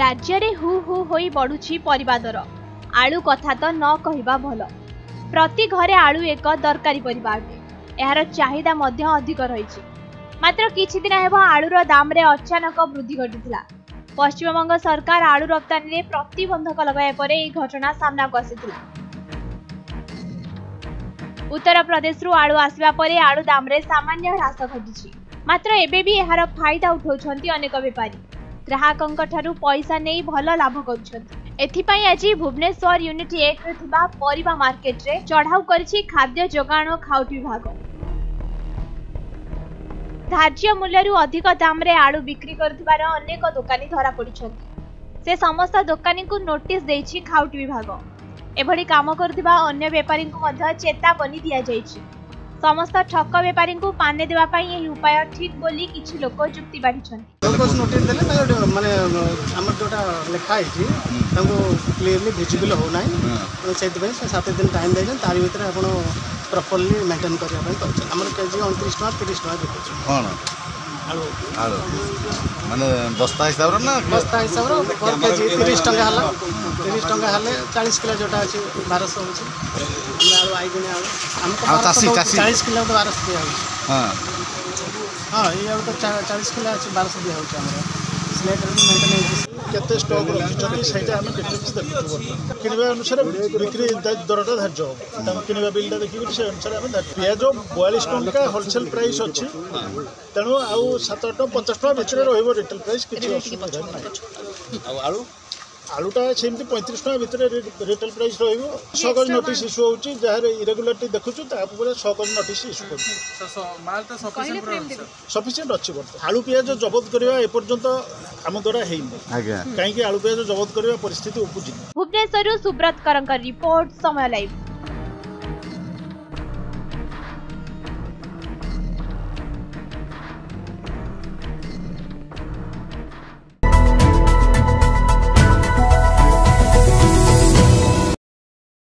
राज्य रे who who होई बढ़ुछि परिबा दर। आलू कथा तो न कहिबा भल। प्रति घरे आलू एक दरकारी परिबा अटे। एहार चाहिदा मध्य अधिक रहिछि। मात्र किछि दिन हेबो आलूर दाम रे अचानक वृद्धि घटिथिला। पश्चिमबंग सरकार आलू रप्तानी रे प्रतिबंधक लगाया परे एही घटना सामना को आसिथिला। उत्तर प्रदेश रु आलू आसिबा परे आलू दाम रे सामान्य ह्रास घटिछि। मात्र एबे भी एहार फायदा उठाउछन्ति अनेक व्यापारी। ग्राहकंक ठारू पैसा नहीं भल लाभ करुछन्ति। एथिपाई आज भुवनेश्वर यूनिट 1 रे थिबा परिबा मार्केट रे चढ़ाऊ करिछि खाद्य जोगाण और खाउट विभाग। धार्य मूल्यरू अधिक दाम रे आलू बिक्री करथिबार अनेक दुकानी धरा पड़िछन्ति। से समस्त दुकानी को नोटिस देछि खाउट विभाग। एभली काम करथिबा अन्य व्यापारी को मध्य चेतावनी दिया जाइछि। समस्त ठक व्यापारी को पाने देवा पई एही उपाय ठीक बोली किछि लोक जुक्ति बाढिछन्ति। लोकस नोटिस देले ना माने हमर जोटा लेखा आइछि तांको क्लियरली विजिबल हो नाही सेति पई 7 दिन टाइम दैछन तारि भीतर आपण प्रॉपर्ली मेंटेन करिया पई कहछ। हमर केजी 29 टका 30 टका देखछ कोन आलू आलू माने बस्ता हिसाब रे ना बस्ता हिसाब रे पर केजी 30 टका हला 30 टका हले 40 किलो जोटा अछि 1200 होछि। हम आलू आई गने आलू हम 40 किलो तो 1200 दिया होछि। हां हां ये आलू तो 40 किलो अछि 1200 दिया होछि हमरा स्लेट रे मेंटेन केते स्टॉक रखिछथि सेटा हम डिटेल्स देखु किनबा अनुसार बिक्री दरटा धार्य हो तम किनबा बिलटा देखि से अनुसार हम पियाज 42 टका होलसेल प्राइस अछि तेनु आउ 7 टका 50 टका भितर रहइबो रिटेल प्राइस किछि असुविधा नै। आलू आलूटा सेमती 35 टका भितर रिटेल प्राइस रहिबो। 100 गज नोटिस इशू होउची जहार इरेगुलारिटी देखुछु ता पूरा 100 गज नोटिस इशू करछु। माल तो सफिशिएंट अछि बर्त आलू पियाज जब्त करबा ए पर्यंत हम द्वारा हेइनी आज्ञा काहे कि आलू पियाज जब्त करबा परिस्थिति उपजित। भुवनेश्वर सुब्रत करंकर रिपोर्ट समय लाइव।